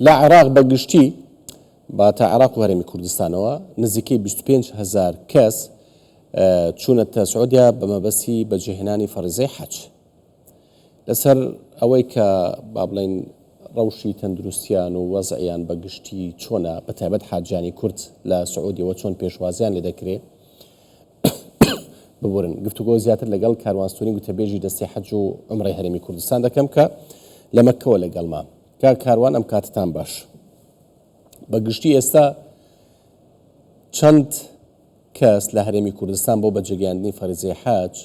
لا عراق بەگشتی باتە عراق و هەرێمی کوردستانەوە نزیکەی 25,000 کەس چوونەتە سعودیا بە مەبەستی بەجێهێنانی فەریزەی حەج لەسەر ئەوەی کە با بڵێن ڕەوشی تەندروستیان و وەزعیان بەگشتی چۆنە بەتایبەت حاجانی کورد لە سعودیەوە چۆن پێشوازیان لێ دەکرێت ببورن گفتوگۆ زیاتر لەگەڵ کاروانستوری گوتەبێژی دەستی حەج و عومرەی هەرێمی کوردستان دەکەم کە لە مەککەوە لەگەڵمان کاروان ئەم کاتتان باش بەگشتی ئێستا چەند کەس لە هەرێمی کوردستان بۆ بەجێگەیاندنی فەریزەی حەج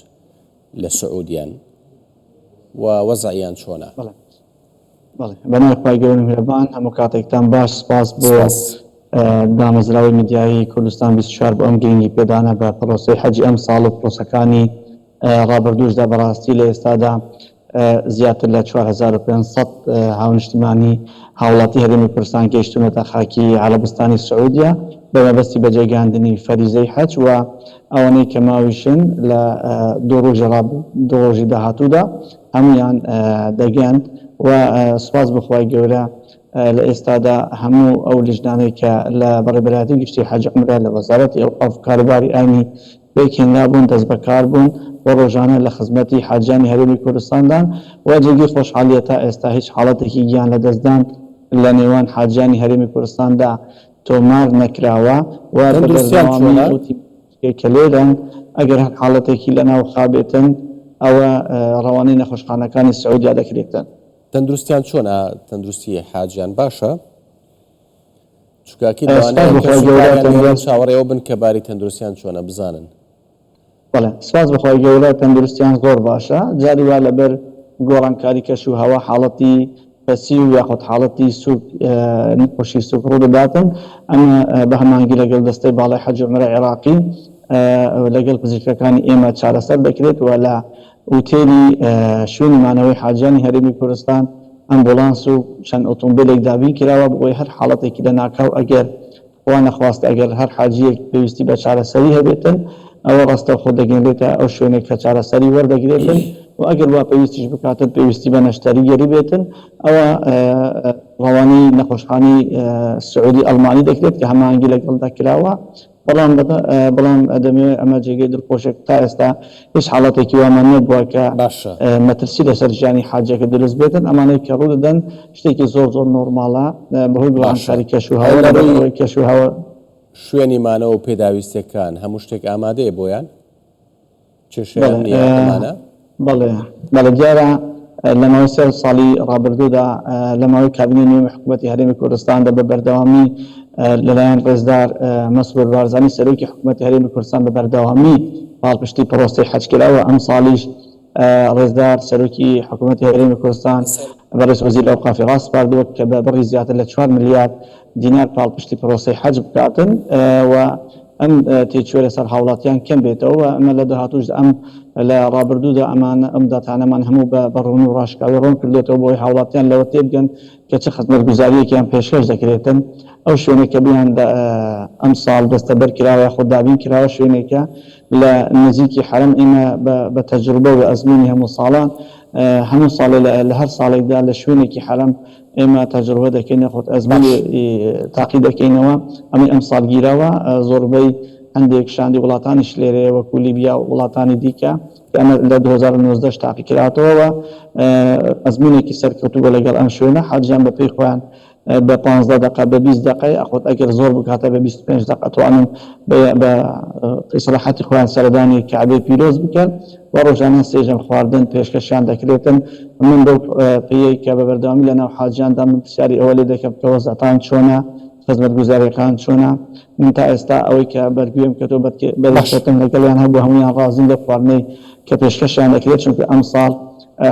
لە سعودیان و وەزعیان چۆنە؟ بەناوی خوای گەورەی میهرەبان هەموو کاتێکتان باش سپاس بۆ دامەزراوەی میدیایی کوردستان 24 بۆ ئەم گرنگی پێدانە بە پرۆسەی حەجی ئەم ساڵ و پرۆسەکانی ڕابردووشدا بەڕاستی لە ئێستادا زیاتر لە 4500 هاونیشتمانی هاوڵاتی هەرێمی کوردستان گەیشتونەتە خاکی عەرەبستانی سعودیا بە مەبەستی بەجێگەاندنی فەریزەی حەج و ئەوانەی کە ماویشن لە دوو ڕۆژی داهاتوودا هەمویان دەگەن و سپاس بخوای گەورە لە ئێستادا هەموو ئەو لیژنانەی کە لە بەڕێبەرایەتی گشتی حەج عومرە لە وەزارەتی ئەوقاف کاروباری ئاینی بێکهێنا بوون دەست بەکار بوون و ڕۆژانە لە خزمەتی حاجانی هەرێمی کوردستاندان و جێگی خۆشحالیە تا ئێستا هیچ حاڵەتێکی گیان لە دەستدان لە نێوان حاجانی هەرێمی کوردستاندا تۆمار نەکراوە و کە لێرەن ئەگەر هەر حاڵەتێکی لەناو خابێتن ئەوە ڕەوانەی نەخۆشخانەکانی سعودیا دەکرێتن. تەندروستیان چۆنە؟ تەندروستی حاجیان باشە؟ چکاکی چاوەڕێەوە بن کە باری تەندروستیان چۆنە بزانن. بەڵێ سپاس بەخوای گەورە تەندروستیان زۆر باشە جاری وا لەبەر گۆڕانکاری کەش و هەوا حاڵەتی پەسی و یاخود حاڵەتی نەخۆشی سوک ڕوو دەداتن ئەمە بە هەمانگی لەگەڵ دەستەی باڵای حەج و عومرە عێراقی لەگەڵ پزیشکەکانی ئێمە چارەسەر دەکرێت و لە ئوتێلی شوێنی مانەوەی حاجانی هەرێمی کوردستان ئەمبولانس و چەند ئۆتۆمبیلێک دابین کراوە بۆی هەر حاڵەتێکی لە ناکاو ئەگەر خوا نەخواست ئەگەر هەر حاجیەک پێویستی بە چارەسەری هەبێتن ئەوە ڕاستە خۆ دەگەێنرێتە ئەو شوێنێک کە چارەسەری وەردەگرێتن و ئەگەر وا پێویستیش بکاتن پێویستی بە نەشتەری گەری بێتن ئەوە ڕەوانی نەخۆشخانەی سعودی ئەڵمانی دەکرێت کە هەمانگی لەگەڵ دەکراوە بەڵام ئەدەمێ ئەمە جێگەی دڵخۆشێک تا ئێستا هیچ حاڵەتێکی وامانە بووە کە مەترسی لەسەر ژیانی حاجەکە دروست بێتن ئەمانەی کە ڕوو دەدەن شتێکی زۆر نۆرماڵە بەهۆی گۆڕانکاری کەش و هەوا کەش و هەوا شوێنی مانەوە و پێداویستەکان هەموو شتێک ئامادەیە بۆیان چێشەیانە؟ بەڵێ دیارە لە ماوەی سێ ساڵی ڕابردوودا لە ماوەی کابینەی نوێی حکوومەتی هەرێمی کوردستاندا بە بەردەوامی لەلایەن ڕێزدار مەسرور بارزانی سەرۆکی حکوومەتی هەرێمی کوردستان بە بەردەوامی پاڵپشتی پرۆسەی حەج کراوە ئەم ساڵیش ڕێزدار سەرۆکی حکوومەتی هەرێمی کوردستان بەڕێز وەزیری ئەوقافی ڕاستپاردووە کە بە بڕی زیاتر لە 4 ملیار دینار پاڵپشتی پرۆسەی حەج بکاتن و ئەم تێکچوە لەسەر هاوڵاتیان کەم بێتەوە ئەمە لە داهاتووش ئەم لە ڕابردوودا ئەمانە ئەم داتانەمان هەموو بە ڕوون و ڕاشکاوی ڕوون کردێتەوە بۆی هاوڵاتیان لەوە تێبگەن کە چه خزمەتگوزاریەکیان پێشکەش دەکرێتن ئەو شوێنێکە بیان ئەم ساڵ دەستەبەر کراوە خۆ دابین کراوە شوێنێکە لە نزیکی حرم ئێمە بە تەجروبە و ئەزمموی هەموو ساڵان هەموو ساڵ لە هەر ساڵێکدا لە شوێنێکی حرم ئێمە تەجروبە دەکەین خۆت ئەزمموی تاقی دەکەینەوە ئەمی ئەم ساڵ گیرەوە زۆربەی هەندێک شاندی وڵاتانیش لێرەیە وەکو لیبیا و وڵاتانی دیکە ئەمە لە 2019 تاقی کراتەوە ئەزمموونێکی سەرکەوتووە لەگەڵ ئەم شوێنە حاجیان بە پێی خۆیان بە 15 دقه بە 20 دقه ئەخۆت ئەگەر زۆر بکاتە بە 25 دقه توانن بە ئیسراحەتی خۆیان سەردانی کعبەی پیرۆز بکەن و ڕۆژانە سێژەم خواردن پێشکەشیان دەکرێتن من بەو پێیەی کە بە بەردەوامی لەناو حاجیاندا من پرسیاری ئەوە لێ دەکەم کە وەزعەتان چۆنە خزمەتگوزاریەکان چۆنە من تا ئێستا ئەوەی کە بەرگوێم کردو بەدەستم لەگەڵیان هەبوو هەمویان ڕازین لە خواردنەی کە پێشکەشیان دەکرێت چونکە ئەم ساڵ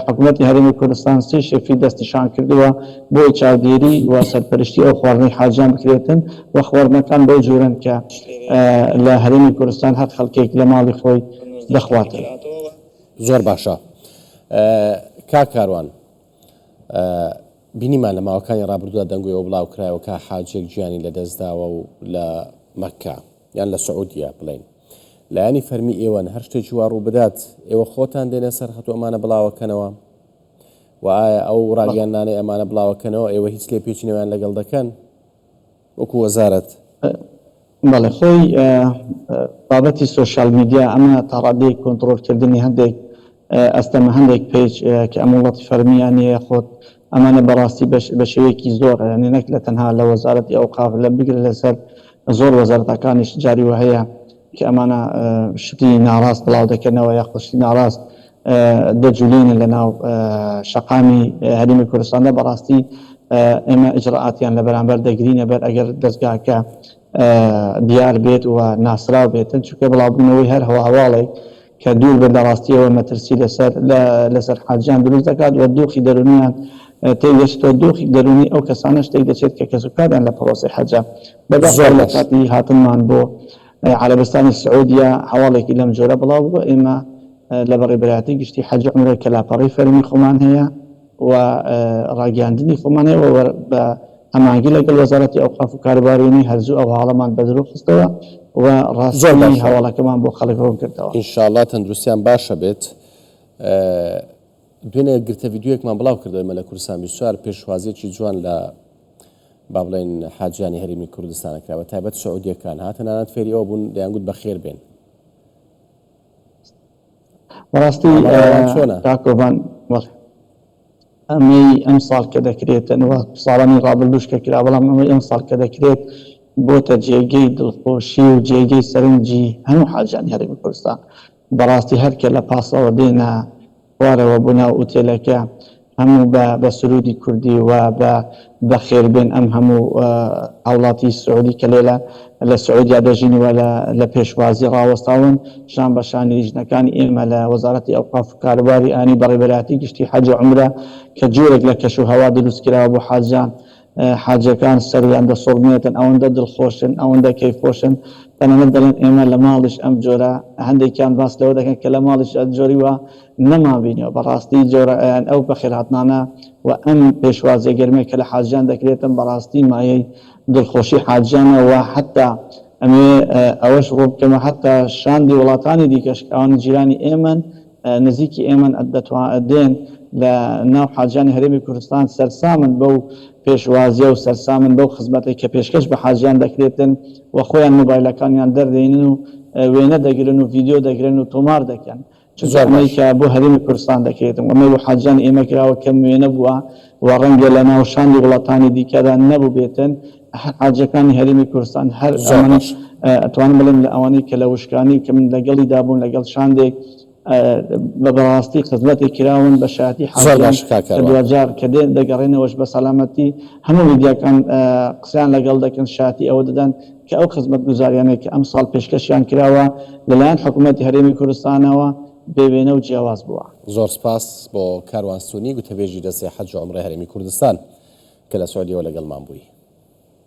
حکوومەتی هەرێمی کوردستان سێ شێفی دەستیشان کردووە بۆی چاودێری و سەرپەرشتی ئەو خواردنەی حاجیان بکرێتن و خواردنەکان بەو جۆرن کە لە هەرێمی کوردستان هەر خەڵکێک لە ماڵی خۆی دەخواتن. زۆر باشە کاروان بینیمان لە ماوەکانی ڕابردوودا دەنگۆیەوە بڵاو کرایەوە کە حاجێک گیانی لەدەستداوە و لە مەککە یان لە سعودیا بڵێن لایانی فەرمی ئێوەن هەر شتێکی وا ڕوو بدات ئێوە خۆتان دێنە سەر خەتو ئەمانە بڵاوەکەنەوە و ئایا ئەو ڕاگەیاندانەی ئەمانە بڵاوەکەنەوە ئێوە هیچ لێ پێچینەوەیان لەگەڵ دەکەن وەکو وەزارەت؟ بەڵێ خۆی بابەتی سوۆشال میدیا ئەمە تا ڕادەیەک کۆنتڕۆلکردنی هەندێک ئەستەمە هەندێک پێیج کە ئەم وڵاتی فەرمیانەیە خۆت ئەمانە بەڕاستی بە شێوەیەکی زۆر نەک لە تەنها لە وەزارەتی ئەوقاف لە بگرە لەسەر زۆر وەزارەتەکانیش جاری وە هەیە کە ئەمانە شتی ناڕاست بڵاو دەکەنەوە یاخۆ شتی ناڕاست دەجولێنە لە ناو شەقامی هەرێمی کوردستاندا بەڕاستی ئێمە ئجراعاتیان لە بەرامبەر دەگرینە بەر ئەگەر دەستگاکە دیار بێت و ناسراو بێتن چونکە بڵاوبوونەوەی هەر هەواڵێک کە دوور بە لە ڕاستیەوە مەترسی لەسەر حاجیان دروست دەکات و دۆخی دەرونیان تێگەشتەوە دۆخی دەرونی ئەو کەسانە شتێک دەچێت کە کەسوکاریان لە پرۆسی حەجە بەدەست لە کاتی هاتنمان بۆ عەرەبستانی سعودیا هەواڵێکی لەم جۆرە بڵاو بووە ئێمە لە بەڕێبەرایەتی گشتی حەج عومرە کە لاپەڕی فەرمی خۆمان هەیە و ڕاگەاندنی خۆمان هەیە بە ئەمانگی لەگەڵ وەزارەتی ئەوقاف و کارەبارینی هەرزوو ئەو هاڵەمان بەدرۆ خستەوە و ڕاستی هەواڵەکەمان بۆ خەڵک ڕوون کردەوە. ئینشاءڵڵا تەندروستیان باشە بێت. دوێنێ گرتە ڤیدیۆیەکمان بڵاو کردەوە لە کوردستان 24 پێشوازیەکی جوان لە با بڵێن حاجیانی هەرێمی کوردستانەکە بە تایبەت سعودیەکان هاتەنانەت فێری ئەوە بوون دەیانگوت بەخێر بێن. بەڕاستی کاکۆبان ئەمەی ئەم ساڵ کە دەکرێتەوە ساڵانی ڕابردووش کە کرا بەڵام ئەمەی ئەم ساڵ کە دەکرێت بۆتە جێگەی دڵخۆشی و جێگەی سەرنجی هەموو حاجیانی هەرێمی کوردستان. بەڕاستی هەرکە لە پاسەوە دێنە خوارەوە بۆ ناو ئوتێلەکە هەموو بە سرودی کوردی و بە خێربێن ئەم هەموو هاوڵاتی سعودی کە لێلە لە سعودیا دەژینەوە لە پێشوازی ڕاوەستاون شان بە شانی لیژنەکانی ئێمە لە وەزارەتی ئەوقاف و کارەباری ئانی بەڕێبەرایەتی گشتی حەج و عومرە کە جۆرێک لە کەش و هەوا دروستکراوە بۆ حاجیان حاجەکان سەریان دەسۆڵمێتن ئەوەندە دڵخۆشن ئەوەندە کەیفۆشن تەنانەت دەڵێن ئێمە لە ماڵش ئەم جۆرە هەندێکیان باس لەوە دەکەن کە لە ماڵش جۆری وە نەمابینەوە بەڕاستی جۆرەیان ئەو بەخێرهاتنانە و ئەم پێشوازیە گەرمەی کە لە حاجیان دەکرێتن بەڕاستی مایەی دڵخۆشی حاجیانەوە حتا ئەمێ ئەوەش ڕوو بکەمە حتا شاندی وڵاتانی دیکەش ئەوان جیرانی ئێمەن نزیکی ئێمەن دێن لە ناو حاجیانی هەرێمی کوردستان سەرسامن بەو پێشوازیە و سەرسامن بەو خزمەتێک کە پێشکەش بە حاجیان دەکرێتن و خۆیان مۆبایلەکانیان دەردێنن و وێنە دەگرن و ڤیدیۆ دەگرن و تۆمار دەکەن چۆمەی کە بۆ هەرێمی کوردستان دەکرێتن ئەمەی بۆ حاجیان ئێمە کراوە کەم وێنە بووە و ڕەنگە لە ناو شاندی وڵاتانی دیکەدا نەبوو بێتن حاجەکانی هەرێمی کوردستان هەر ئەتوانم بڵێم لە ئەوانەی کە لە وشکانی کە من لەگەڵی دابوون لەگەڵ شاندێک بەڕاستی خزمەتی کراون بە شاتی حاجار کە دێن دەگەڕێنەوەش بە سەلامەتی هەموو میدیاکان قسەیان لەگەڵ دەکەن شاتی ئەوە دەدەن کە ئەو خزمەت گوزاریانەیە کە ئەم ساڵ پێشکەشیان کراوە لەلایەن حکوومەتی هەرێمی کوردستانەوە بێوێنە و جیاواز بووە. زۆر سپاس بۆ کاروانسونی گوتەبێژی دەستی حەج و عومرەی هەرێمی کوردستان کە لە سعودیەوە لەگەڵمان بووی.